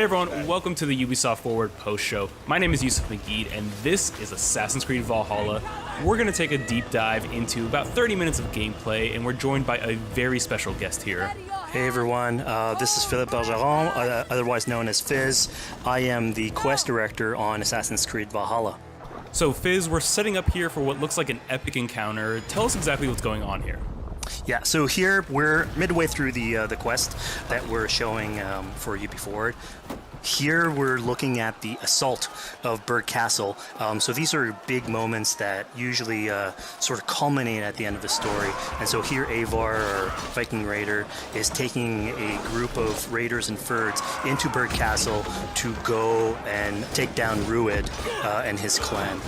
everyone, welcome to the Ubisoft Forward post-show. My name is Yusuf McGee, and this is Assassin's Creed Valhalla. We're going to take a deep dive into about 30 minutes of gameplay, and we're joined by a very special guest here. Hey everyone, this is Philippe Bergeron, otherwise known as Fizz. I am the quest director on Assassin's Creed Valhalla. So Fizz, we're setting up here for what looks like an epic encounter. Tell us exactly what's going on here. Yeah, so here we're midway through the quest that we're showing for UB Forward. Here we're looking at the assault of Burg Castle. So these are big moments that usually sort of culminate at the end of the story. And so here Eivor, our Viking raider, is taking a group of raiders and Fyrds into Burg Castle to go and take down Rued and his clan.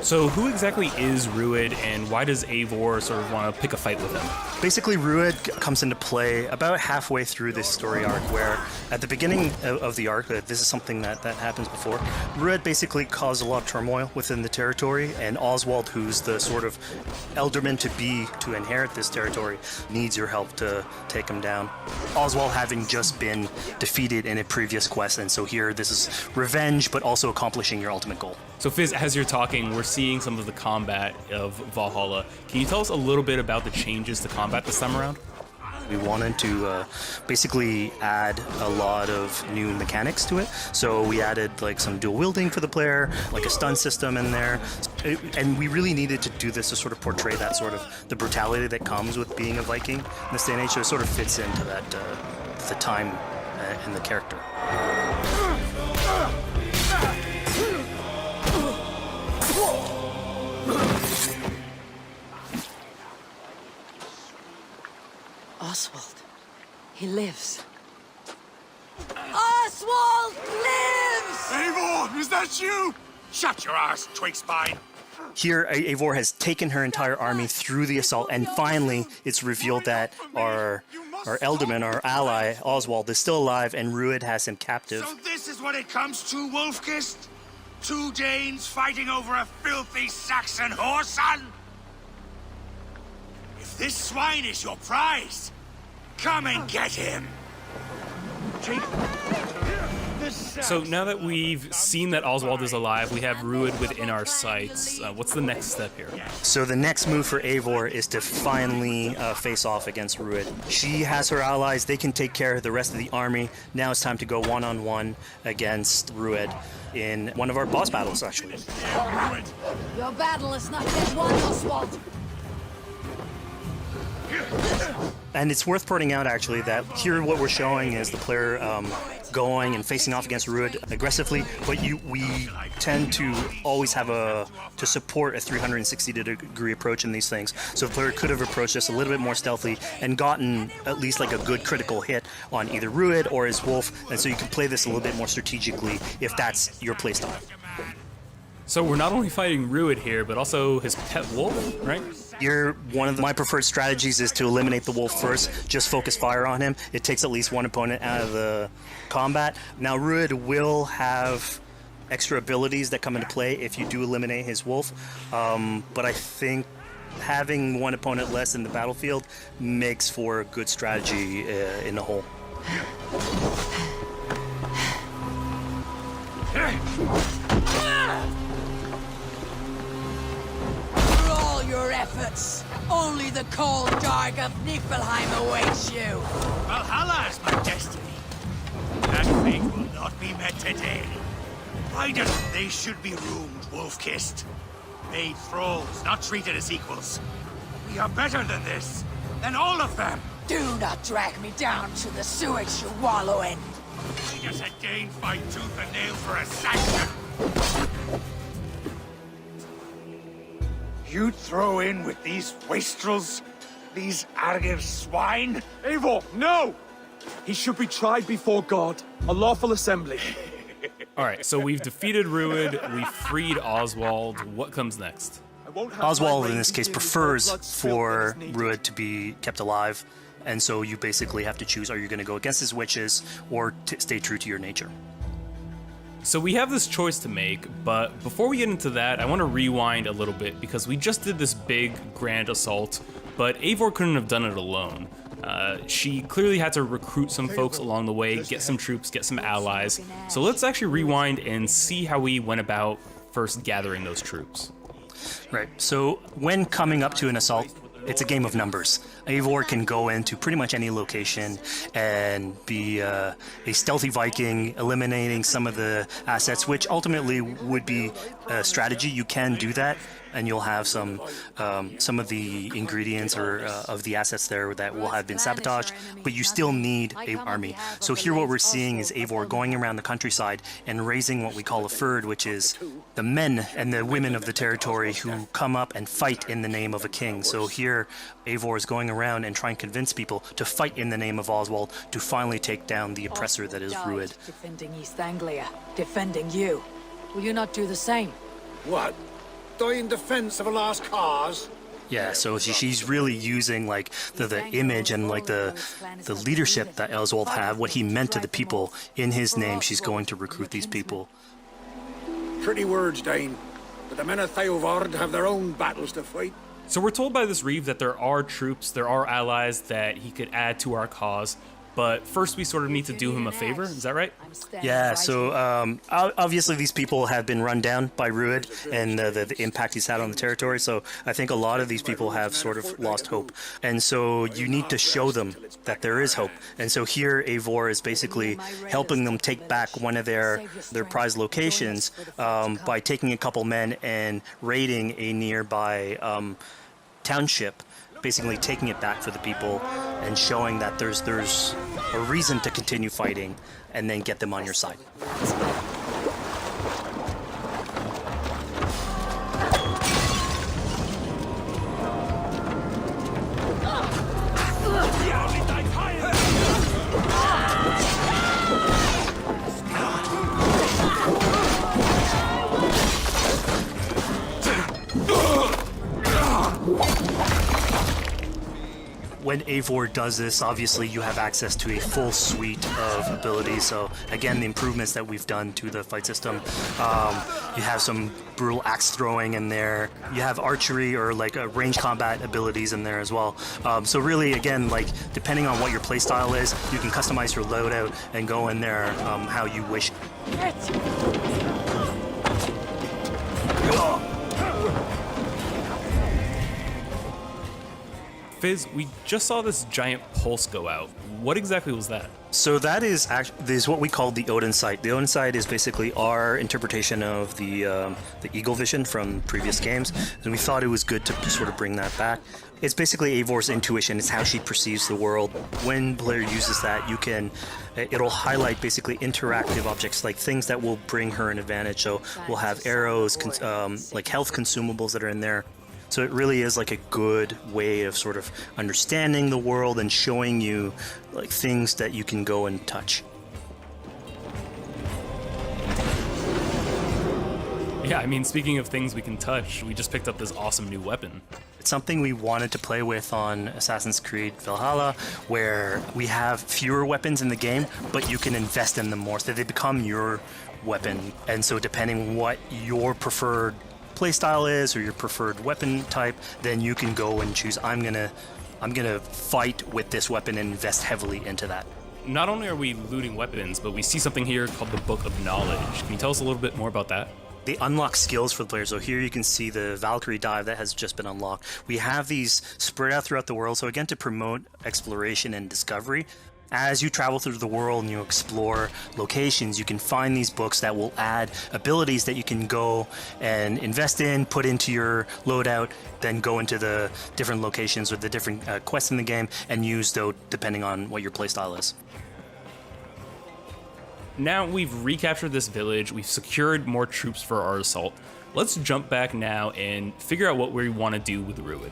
So who exactly is Rued, and why does Eivor sort of want to pick a fight with him? Basically, Rued comes into play about halfway through this story arc, where at the beginning of the arc, this is something that happens before, Rued basically caused a lot of turmoil within the territory, and Oswald, who's the sort of elderman to inherit this territory, needs your help to take him down. Oswald having just been defeated in a previous quest, and so here this is revenge, but also accomplishing your ultimate goal. So Fizz, as you're talking, we're seeing some of the combat of Valhalla. Can you tell us a little bit about the changes to combat this time around? We wanted to basically add a lot of new mechanics to it. So we added like some dual wielding for the player, like a stun system in there. And we really needed to do this to sort of portray that sort of the brutality that comes with being a Viking in this day and age. So it sort of fits into that the time and the character. Oswald. He lives. Oswald lives! Eivor, is that you? Shut your arse, twig spine. Here, Eivor has taken her entire army through the assault, and finally it's revealed that our Elderman, our ally, Oswald, is still alive, and Rued has him captive. So this is what it comes to, Wolfkist? Two Danes fighting over a filthy Saxon whoreson? If this swine is your prize, come and get him! So now that we've seen that Oswald is alive, we have Rued within our sights. What's the next step here? So the next move for Eivor is to finally face off against Rued. She has her allies, they can take care of the rest of the army. Now it's time to go one-on-one against Rued in one of our boss battles, actually. Your battle is not yet won, Oswald. And it's worth pointing out, actually, that here what we're showing is the player going and facing off against Rued aggressively, but we tend to always have to support a 360-degree approach in these things. So the player could have approached us a little bit more stealthily and gotten at least like a good critical hit on either Rued or his wolf, and so you can play this a little bit more strategically if that's your playstyle. So we're not only fighting Rued here, but also his pet wolf, right? One of my preferred strategies is to eliminate the wolf first, just focus fire on him. It takes at least one opponent out of the combat. Now Rued will have extra abilities that come into play if you do eliminate his wolf, but I think having one opponent less in the battlefield makes for a good strategy in the whole. Your efforts. Only the cold dark of Niflheim awaits you. Valhalla is my destiny. That fate will not be met today. Why doesn't they should be roomed, Wolfkist? Made thralls, not treated as equals. We are better than this. Than all of them. Do not drag me down to the sewage you wallow in. Why does a Dane fight tooth and nail for a Saxon? You'd throw in with these wastrels? These Argiv swine? Eivor, no! He should be tried before God, a lawful assembly. Alright, so we've defeated Rued, we've freed Oswald. What comes next? Oswald, in this case, prefers for Rued to be kept alive, and so you basically have to choose, are you going to go against his wishes or stay true to your nature? So we have this choice to make, but before we get into that, I want to rewind a little bit because we just did this big, grand assault, but Eivor couldn't have done it alone. She clearly had to recruit some folks along the way, get some troops, get some allies. So let's actually rewind and see how we went about first gathering those troops. Right. So when coming up to an assault, it's a game of numbers. Eivor can go into pretty much any location and be a stealthy Viking, eliminating some of the assets, which ultimately would be a strategy. You can do that, and you'll have some of the ingredients or of the assets there that will have been sabotaged, but you still need an army. So here what we're seeing is Eivor going around the countryside and raising what we call a fyrd, which is the men and the women of the territory who come up and fight in the name of a king. So here Eivor is going around and trying to convince people to fight in the name of Oswald to finally take down the oppressor that is Rued. Defending East Anglia, defending you. Will you not do the same? What? Die in defense of a lost cause? Yeah, so she's really using like the image and like the leadership that Oswald had, what he meant to the people in his name. She's going to recruit these people. Pretty words, Dane. But the men of Theovard have their own battles to fight. So we're told by this Reeve that there are troops, there are allies that he could add to our cause, but first we sort of need to do him a favor, is that right? Yeah, so obviously these people have been run down by Rued and the impact he's had on the territory, so I think a lot of these people have sort of lost hope. And so you need to show them that there is hope. And so here Eivor is basically helping them take back one of their prized locations by taking a couple men and raiding a nearby township, basically taking it back for the people and showing that there's a reason to continue fighting and then get them on your side. When Eivor does this, obviously you have access to a full suite of abilities. So again, the improvements that we've done to the fight system, you have some brutal axe throwing in there. You have archery or like range combat abilities in there as well. So really, again, like depending on what your playstyle is, you can customize your loadout and go in there how you wish. Fizz, we just saw this giant pulse go out. What exactly was that? So that is what we call the Odin sight. The Odin sight is basically our interpretation of the eagle vision from previous games, and we thought it was good to sort of bring that back. It's basically Eivor's intuition. It's how she perceives the world. When player uses that, it'll highlight basically interactive objects, like things that will bring her an advantage. So we'll have arrows, like health consumables that are in there. So it really is like a good way of sort of understanding the world and showing you like things that you can go and touch. Yeah, I mean, speaking of things we can touch, we just picked up this awesome new weapon. It's something we wanted to play with on Assassin's Creed Valhalla, where we have fewer weapons in the game, but you can invest in them more, so they become your weapon. And so depending what your preferred playstyle is or your preferred weapon type, then you can go and choose, I'm gonna fight with this weapon and invest heavily into that. Not only are we looting weapons, but we see something here called the Book of Knowledge. Can you tell us a little bit more about that? They unlock skills for the players. So here you can see the Valkyrie dive that has just been unlocked. We have these spread out throughout the world, so again, to promote exploration and discovery. As you travel through the world and you explore locations, you can find these books that will add abilities that you can go and invest in, put into your loadout, then go into the different locations or the different quests in the game and use those depending on what your playstyle is. Now we've recaptured this village, we've secured more troops for our assault. Let's jump back now and figure out what we want to do with Rued.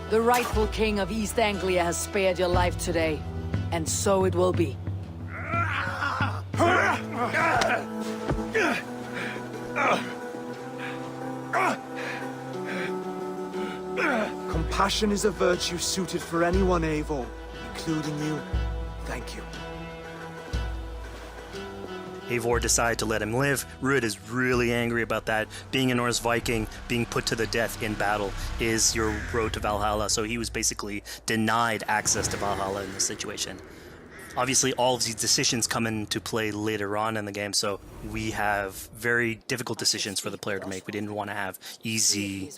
The rightful king of East Anglia has spared your life today, and so it will be. Compassion is a virtue suited for anyone, Eivor, including you. Thank you. Eivor decided to let him live. Rued is really angry about that. Being a Norse Viking, being put to the death in battle is your road to Valhalla. So he was basically denied access to Valhalla in this situation. Obviously, all of these decisions come into play later on in the game, so we have very difficult decisions for the player to make. We didn't want to have easy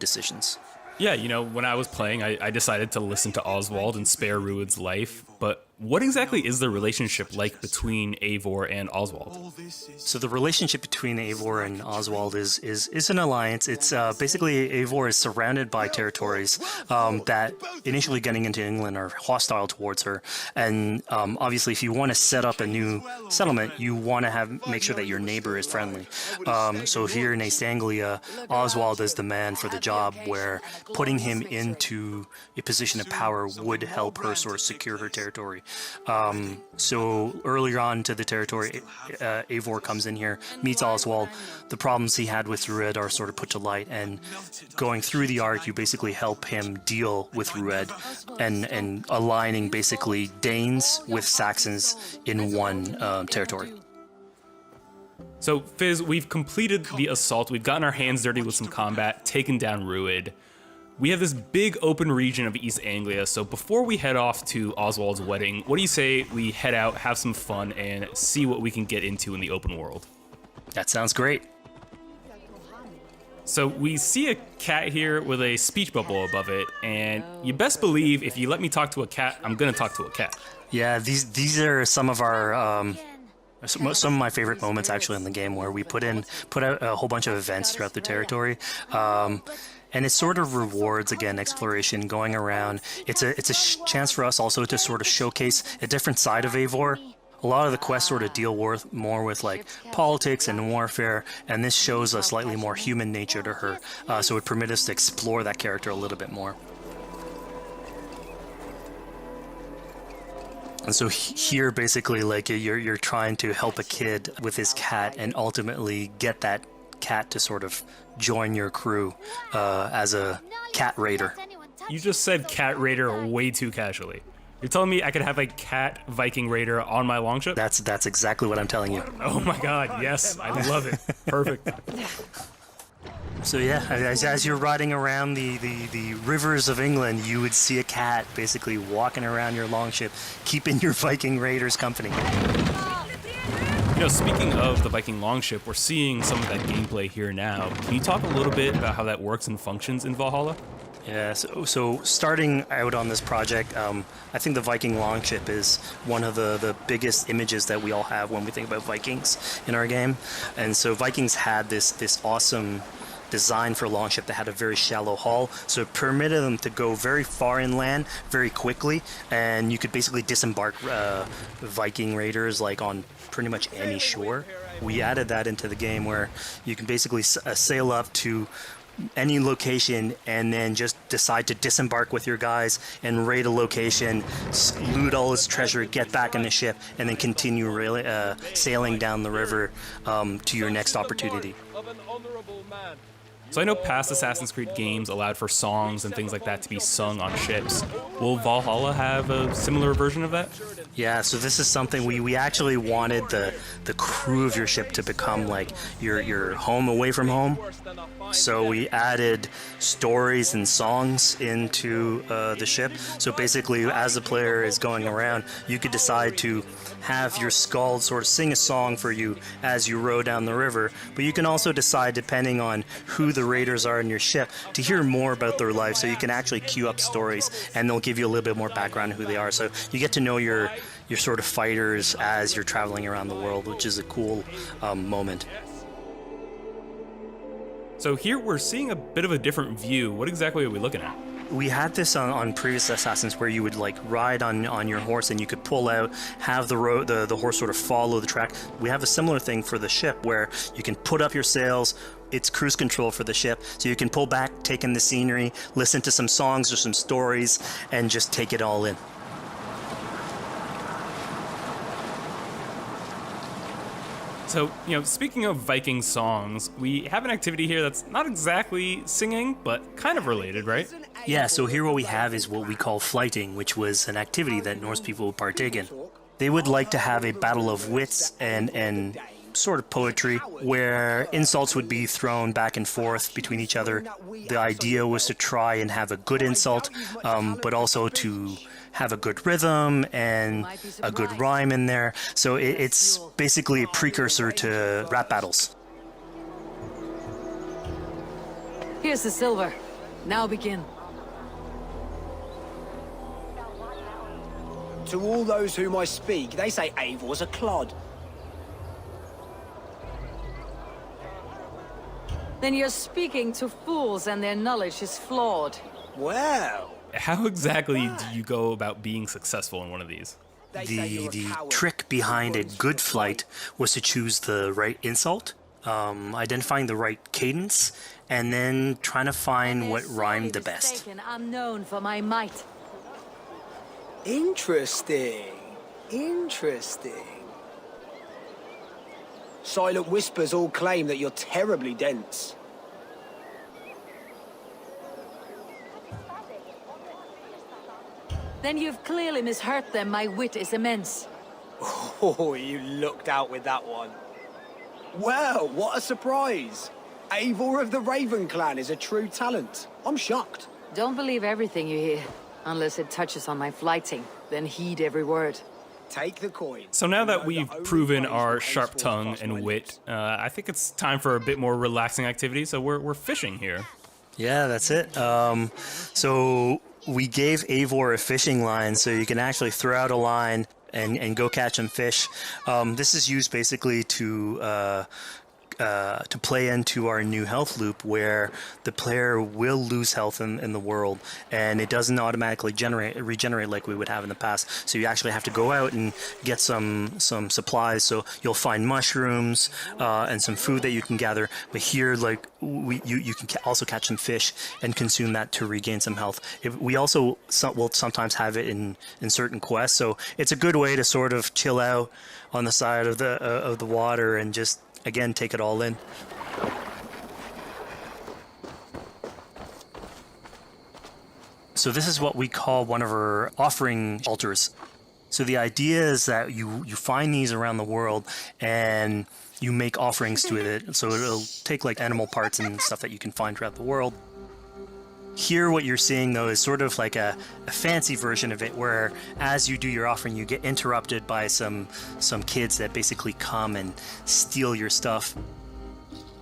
decisions. Yeah, you know, when I was playing, I decided to listen to Oswald and spare Rued's life, but what exactly is the relationship like between Eivor and Oswald? So the relationship between Eivor and Oswald is an alliance. It's basically Eivor is surrounded by territories that initially getting into England are hostile towards her, and obviously if you want to set up a new settlement, you want to make sure that your neighbor is friendly. So here in East Anglia, Oswald is the man for the job, where putting him into a position of power would help her sort of secure her territory. So earlier on to the territory, Eivor comes in here, meets Oswald. The problems he had with Rued are sort of put to light, and going through the arc, you basically help him deal with Rued and aligning basically Danes with Saxons in one territory. So, Fizz, we've completed the assault, we've gotten our hands dirty with some combat, taken down Rued. We have this big open region of East Anglia, so before we head off to Oswald's wedding, what do you say we head out, have some fun, and see what we can get into in the open world? That sounds great. So we see a cat here with a speech bubble above it, and you best believe if you let me talk to a cat, I'm gonna talk to a cat. Yeah, these are some of our some of my favorite moments actually in the game, where we put out a whole bunch of events throughout the territory. And it sort of rewards, again, exploration, going around. It's a chance for us also to sort of showcase a different side of Eivor. A lot of the quests sort of deal more with like politics and warfare, and this shows a slightly more human nature to her. So it permits us to explore that character a little bit more. And so here, basically, like you're trying to help a kid with his cat, and ultimately get that cat to sort of join your crew as a cat raider. You just said cat raider way too casually. You're telling me I could have a cat Viking raider on my longship? That's exactly what I'm telling you. Oh my god, yes, I love it. Perfect. So yeah, as you're riding around the rivers of England, you would see a cat basically walking around your longship, keeping your Viking raiders company. You know, speaking of the Viking longship, we're seeing some of that gameplay here now. Can you talk a little bit about how that works and functions in Valhalla? Yeah, so starting out on this project, I think the Viking longship is one of the biggest images that we all have when we think about Vikings in our game. And so Vikings had this awesome design for a longship that had a very shallow hull, so it permitted them to go very far inland very quickly, and you could basically disembark Viking raiders like on pretty much any shore. We added that into the game, where you can basically sail up to any location and then just decide to disembark with your guys and raid a location, loot all its treasure, get back in the ship, and then continue sailing down the river to your next opportunity. So I know past Assassin's Creed games allowed for songs and things like that to be sung on ships. Will Valhalla have a similar version of that? Yeah, so this is something we actually wanted the crew of your ship to become like your home away from home. So we added stories and songs into the ship. So basically, as the player is going around, you could decide to have your skald sort of sing a song for you as you row down the river. But you can also decide, depending on who the raiders are in your ship, to hear more about their life. So you can actually queue up stories, and they'll give you a little bit more background on who they are. So you get to know your sort of fighters as you're traveling around the world, which is a cool moment. So here we're seeing a bit of a different view. What exactly are we looking at? We had this on previous Assassins, where you would like ride on your horse, and you could pull out, have the horse sort of follow the track. We have a similar thing for the ship, where you can put up your sails. It's cruise control for the ship, so you can pull back, take in the scenery, listen to some songs or some stories, and just take it all in. So, you know, speaking of Viking songs, we have an activity here that's not exactly singing, but kind of related, right? Yeah, so here what we have is what we call flighting, which was an activity that Norse people would partake in. they would like to have a battle of wits and sort of poetry where insults would be thrown back and forth between each other. The idea was to try and have a good insult, but also to have a good rhythm and a good rhyme in there. So it's basically a precursor to rap battles. Here's the silver. Now begin. To all those whom I speak, they say Eivor's a clod. Then you're speaking to fools and their knowledge is flawed. Well, How exactly do you go about being successful in one of these? The trick behind a good flight was to choose the right insult, identifying the right cadence, and then trying to find what rhymed the best. I'm known for my might. interesting. Interesting. Silent whispers all claim that you're terribly dense. Then you've clearly misheard them. My wit is immense. Oh, you looked out with that one. Well, what a surprise. Eivor of the Raven Clan is a true talent. I'm shocked. Don't believe everything you hear, unless it touches on my flighting. Then heed every word. Take the coin. So now that we've proven our sharp tongue and wit, I think it's time for a bit more relaxing activity. So we're fishing here. Yeah, that's it. So we gave Eivor a fishing line, so you can actually throw out a line and go catch some fish. This is used basically to play into our new health loop, where the player will lose health in the world, and it doesn't automatically regenerate like we would have in the past. So you actually have to go out and get some supplies. So you'll find mushrooms and some food that you can gather. But here, like you can also catch some fish and consume that to regain some health. We also will sometimes have it in certain quests. So it's a good way to sort of chill out on the side of the water and just, again, take it all in. So this is what we call one of our offering altars. So the idea is that you find these around the world and you make offerings to it. So it'll take like animal parts and stuff that you can find throughout the world. Here what you're seeing though is sort of like a fancy version of it, where as you do your offering you get interrupted by some kids that basically come and steal your stuff.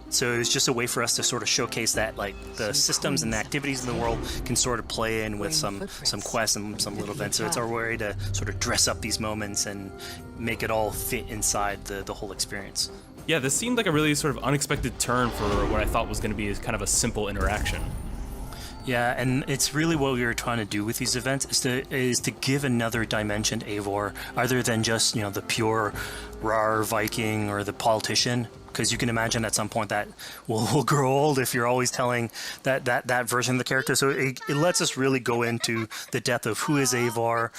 So it's just a way for us to sort of showcase that like the systems and the activities in the world can sort of play in with some quests and some little events. So it's our way to sort of dress up these moments and make it all fit inside the whole experience. Yeah, this seemed like a really sort of unexpected turn for what I thought was going to be kind of a simple interaction. Yeah, and it's really what we were trying to do with these events is to give another dimension to Eivor, other than just, you know, the pure rar Viking or the politician. Because you can imagine at some point that will grow old if you're always telling that version of the character. So it lets us really go into the depth of who is Eivor,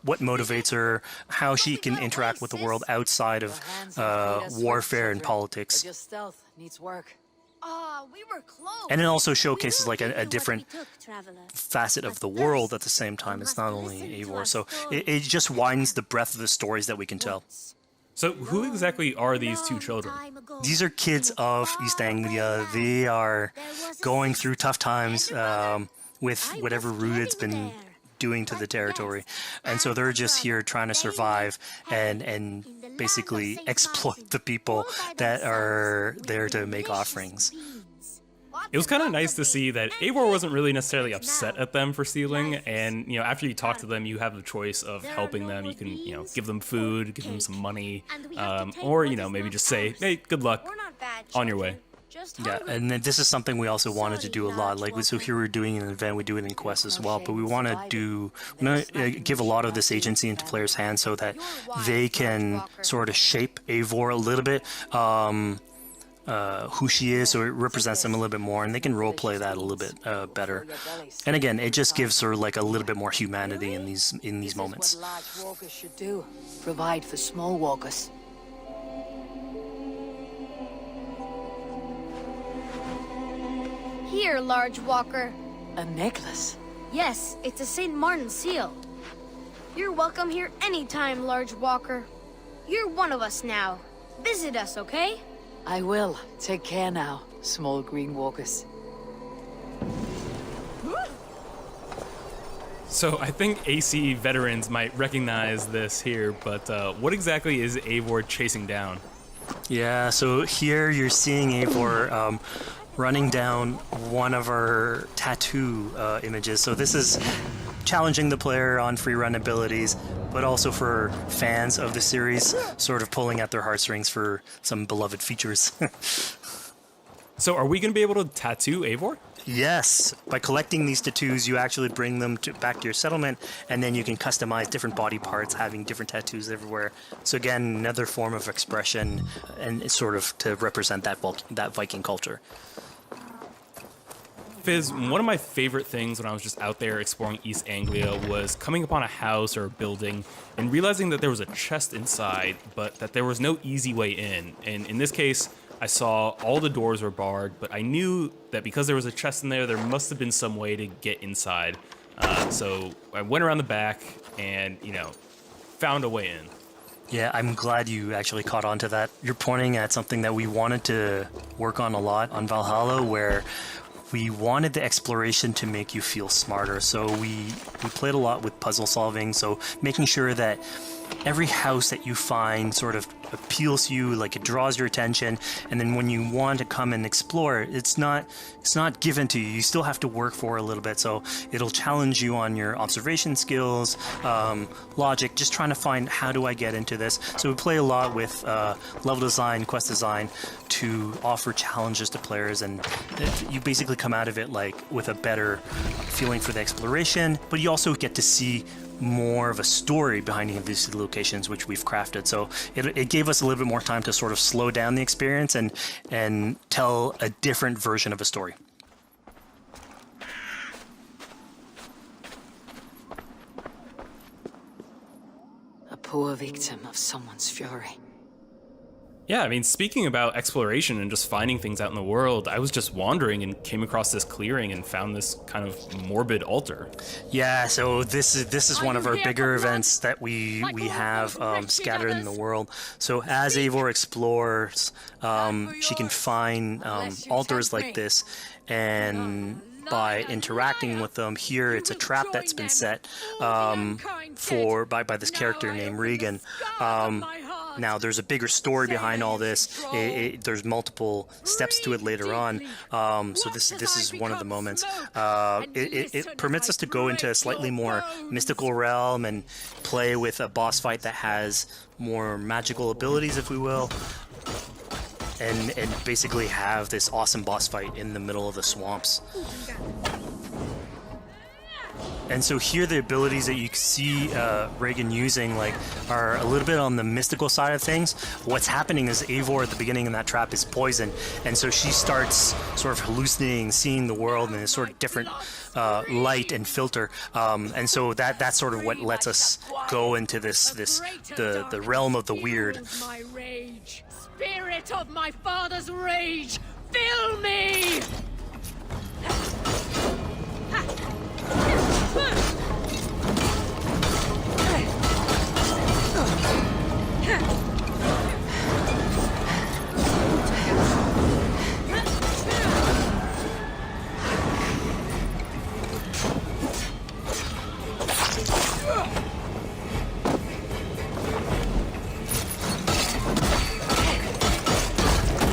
what motivates her, how she can interact with the world outside of warfare and politics. Your stealth needs work. We were close. And it also showcases like a different facet of the world at the same time. It's not only Eivor. So it just widens the breadth of the stories that we can tell. So who exactly are these two children? These are kids of East Anglia. They are going through tough times with whatever Rued's been doing to the territory. And so they're just here trying to survive and basically exploit the people that are there to make offerings. It was kind of nice to see that Eivor wasn't really necessarily upset at them for stealing, and, you know, after you talk to them, you have the choice of helping them. You can, you know, give them food, give them some money, or, you know, maybe just say, hey, good luck, on your way. Yeah, and then this is something we also wanted to do a lot. Like, so here we're doing an event, we do it in quests as well, but we want to give a lot of this agency into players' hands so that they can sort of shape Eivor a little bit, who she is, so it represents them a little bit more, and they can roleplay that a little bit better. And again, it just gives her like a little bit more humanity in these moments. What large walkers should do. Provide for small walkers. Here, large walker. A necklace. Yes, it's a St. Martin seal. You're welcome here anytime, Large Walker. You're one of us now. Visit us, okay? I will. Take care now, small green walkers. So I think AC veterans might recognize this here, but what exactly is Eivor chasing down? Yeah, so here you're seeing Eivor running down one of our tattoo images. So this is challenging the player on free run abilities, but also for fans of the series, sort of pulling at their heartstrings for some beloved features. So are we going to be able to tattoo Eivor? Yes, by collecting these tattoos, you actually bring them back to your settlement, and then you can customize different body parts, having different tattoos everywhere. So again, another form of expression, and it's sort of to represent that Viking culture. Fizz, one of my favorite things when I was just out there exploring East Anglia was coming upon a house or a building and realizing that there was a chest inside, but that there was no easy way in. And in this case, I saw all the doors were barred, but I knew that because there was a chest in there, there must have been some way to get inside. So I went around the back and, found a way in. Yeah, I'm glad you actually caught on to that. You're pointing at something that we wanted to work on a lot on Valhalla, where we wanted the exploration to make you feel smarter. So we played a lot with puzzle solving, so making sure that every house that you find sort of appeals to you, like it draws your attention, and then when you want to come and explore, it's not given to you. You still have to work for it a little bit, so it'll challenge you on your observation skills, logic, just trying to find how do I get into this. So we play a lot with level design, quest design to offer challenges to players, and you basically come out of it like with a better feeling for the exploration, but you also get to see more of a story behind these locations, which we've crafted. So it gave us a little bit more time to sort of slow down the experience and tell a different version of a story. A poor victim of someone's fury. Yeah, I mean, speaking about exploration and just finding things out in the world, I was just wandering and came across this clearing and found this kind of morbid altar. Yeah, so this is one of our bigger events that we have scattered in the world. So as Eivor explores, she can find altars like this, and by interacting with them, here it's a trap that's been set by this character named Regan. Now, there's a bigger story behind all this. There's multiple steps to it later on. So this is one of the moments. It permits us to go into a slightly more mystical realm and play with a boss fight that has more magical abilities, if we will. And basically have this awesome boss fight in the middle of the swamps. And so here the abilities that you see Reagan using are a little bit on the mystical side of things. What's happening is Eivor at the beginning in that trap is poisoned, and so she starts sort of hallucinating, seeing the world in a sort of different light and filter. And so that's sort of what lets us go into the realm of the weird. My rage, spirit of my father's rage, fill me!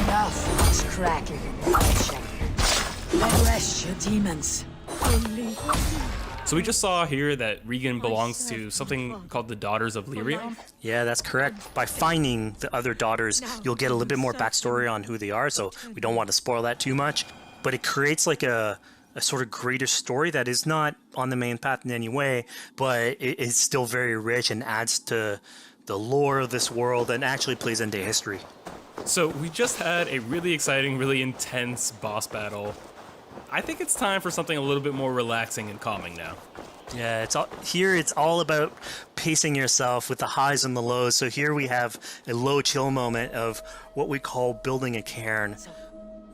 Enough is crackling in the shepherd. Let rest your demons. So we just saw here that Regan belongs to something called the Daughters of Lyrium. Yeah, that's correct. By finding the other daughters, you'll get a little bit more backstory on who they are, so we don't want to spoil that too much. But it creates like a sort of greater story that is not on the main path in any way, but it is still very rich and adds to the lore of this world and actually plays into history. So we just had a really exciting, really intense boss battle. I think it's time for something a little bit more relaxing and calming now. Yeah, it's all about pacing yourself with the highs and the lows. So here we have a low chill moment of what we call building a cairn.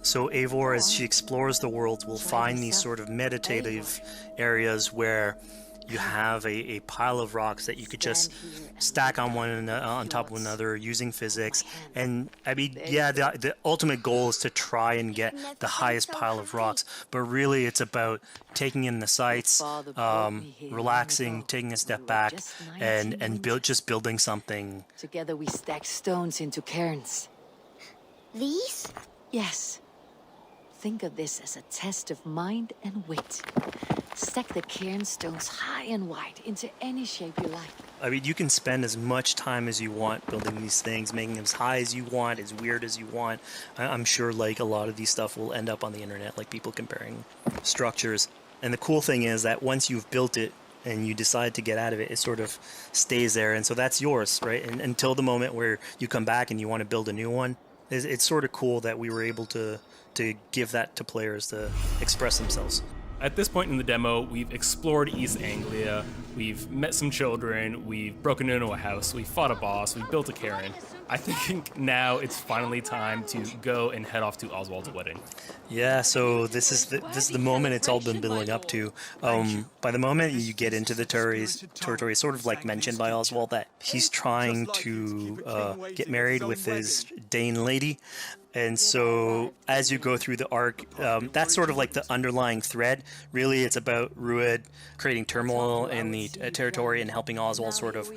So Eivor, as she explores the world, will find these sort of meditative areas where you have a pile of rocks that you could just stack on top of one another using physics. And I mean, yeah, the ultimate goal is to try and get the highest pile of rocks, but really it's about taking in the sights, relaxing, taking a step back, and just building something. Together we stack stones into cairns. These? Yes. Think of this as a test of mind and wit. Stack the cairn stones high and wide into any shape you like. I mean, you can spend as much time as you want building these things, making them as high as you want, as weird as you want. I'm sure like a lot of these stuff will end up on the internet, like people comparing structures. And the cool thing is that once you've built it and you decide to get out of it, it sort of stays there. And so that's yours, right? And until the moment where you come back and you want to build a new one, it's sort of cool that we were able to give that to players to express themselves. At this point in the demo, we've explored East Anglia, we've met some children, we've broken into a house, we fought a boss, we built a cairn. I think now it's finally time to go and head off to Oswald's wedding. Yeah, so this is the moment it's all been building up to. By the moment you get into the territory, it's sort of like mentioned by Oswald that he's trying to get married with his Dane lady. And so as you go through the arc, that's sort of like the underlying thread. Really, it's about Rued creating turmoil in the territory and helping Oswald sort of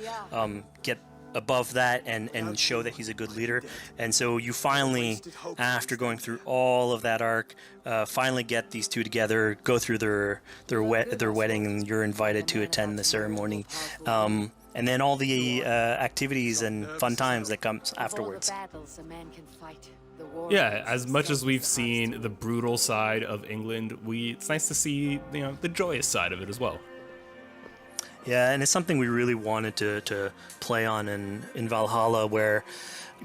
get above that and show that he's a good leader. And so you finally, after going through all of that arc, finally get these two together, go through their wedding, and you're invited to attend the ceremony. And then all the activities and fun times that comes afterwards. Yeah, as much as we've seen the brutal side of England, it's nice to see the joyous side of it as well. Yeah, and it's something we really wanted to play on in Valhalla, where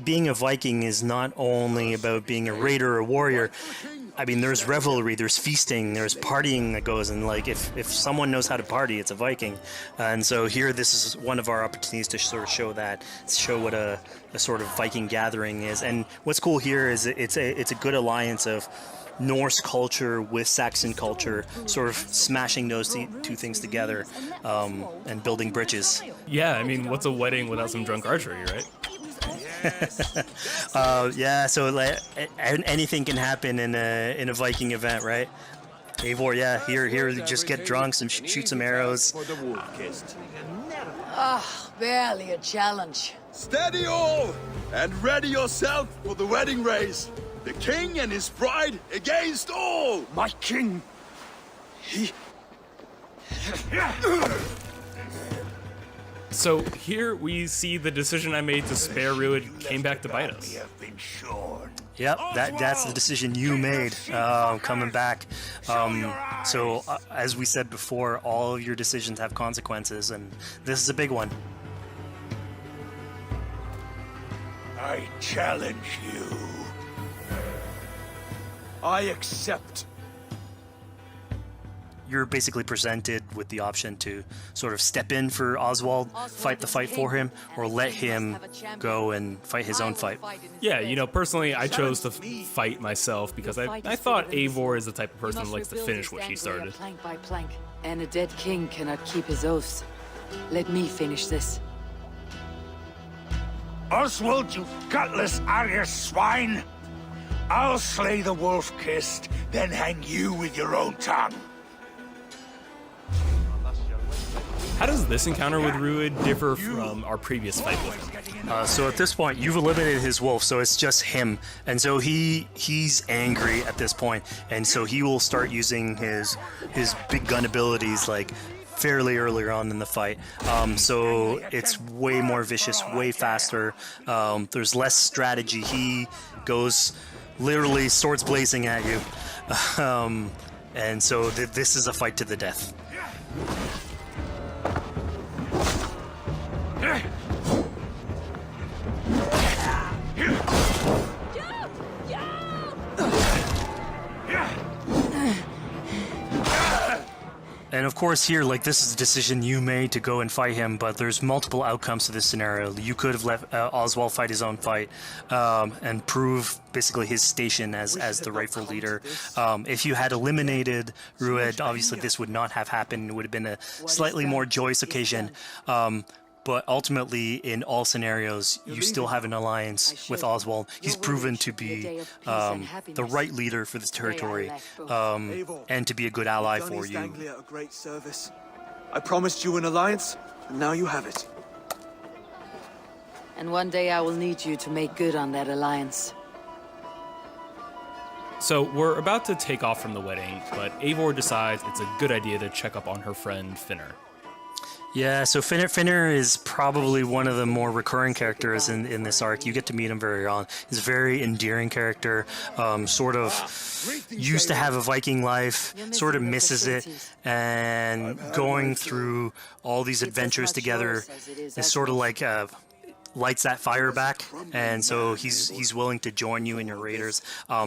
being a Viking is not only about being a raider or a warrior. I mean, there's revelry, there's feasting, there's partying that goes, and like if someone knows how to party, it's a Viking. And so here, this is one of our opportunities to sort of show what a sort of Viking gathering is. And what's cool here is it's a good alliance of Norse culture with Saxon culture, sort of smashing those two things together and building bridges. Yeah, I mean, what's a wedding without some drunk archery, right? Yeah, so like, anything can happen in a Viking event, right? Eivor, yeah, here, just get drunk, shoot some arrows. Barely a challenge. Steady all, and ready yourself for the wedding race. The king and his bride against all! My king! So here we see the decision I made to spare Rued came back to bite us. Yep, that's the decision you made, coming back. So as we said before, all of your decisions have consequences, and this is a big one. I challenge you. I accept. You're basically presented with the option to sort of step in for Oswald, fight the fight for him, or let him go and fight his own fight. Yeah, personally, I chose to fight myself because I thought Eivor is the type of person who likes to finish what she started. Plank by plank, and a dead king cannot keep his oaths. Let me finish this. Oswald, you gutless Arya swine! I'll slay the wolf-kissed, then hang you with your own tongue. How does this encounter with Rued differ from our previous fight with him? So at this point, you've eliminated his wolf, so it's just him. And so he's angry at this point, and so he will start using his big gun abilities like fairly earlier on in the fight. So it's way more vicious, way faster. There's less strategy. He goes literally swords blazing at you. And so this is a fight to the death. And of course here, like, this is a decision you made to go and fight him, but there's multiple outcomes to this scenario. You could have let Oswald fight his own fight and prove basically his station as the rightful leader. If you had eliminated Rued, obviously this would not have happened. It would have been a slightly more joyous occasion. But ultimately, in all scenarios, you still have an alliance with Oswald. He's proven to be the right leader for this territory and to be a good ally for you. A great service. I promised you an alliance, and now you have it. And one day I will need you to make good on that alliance. So we're about to take off from the wedding, but Eivor decides it's a good idea to check up on her friend Finner. Yeah, so Finner is probably one of the more recurring characters in this arc. You get to meet him very early on. He's a very endearing character, sort of used to have a Viking life, sort of misses it, and going through all these adventures together is sort of like lights that fire back, and so he's willing to join you in your raiders.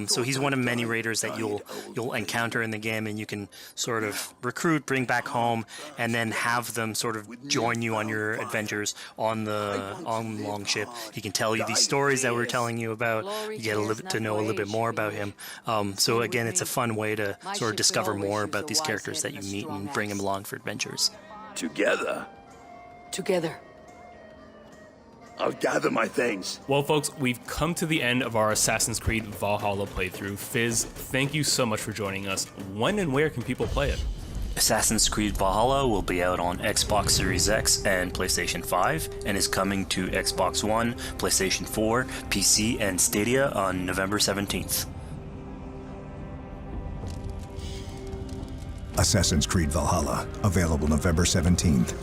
So he's one of many raiders that you'll encounter in the game, and you can sort of recruit, bring back home, and then have them sort of join you on your adventures on the Longship. He can tell you these stories that we're telling you about. You get to know a little bit more about him. So again, it's a fun way to sort of discover more about these characters that you meet and bring them along for adventures. Together, I'll gather my things. Well, folks, we've come to the end of our Assassin's Creed Valhalla playthrough. Fizz, thank you so much for joining us. When and where can people play it? Assassin's Creed Valhalla will be out on Xbox Series X and PlayStation 5 and is coming to Xbox One, PlayStation 4, PC, and Stadia on November 17th. Assassin's Creed Valhalla, available November 17th.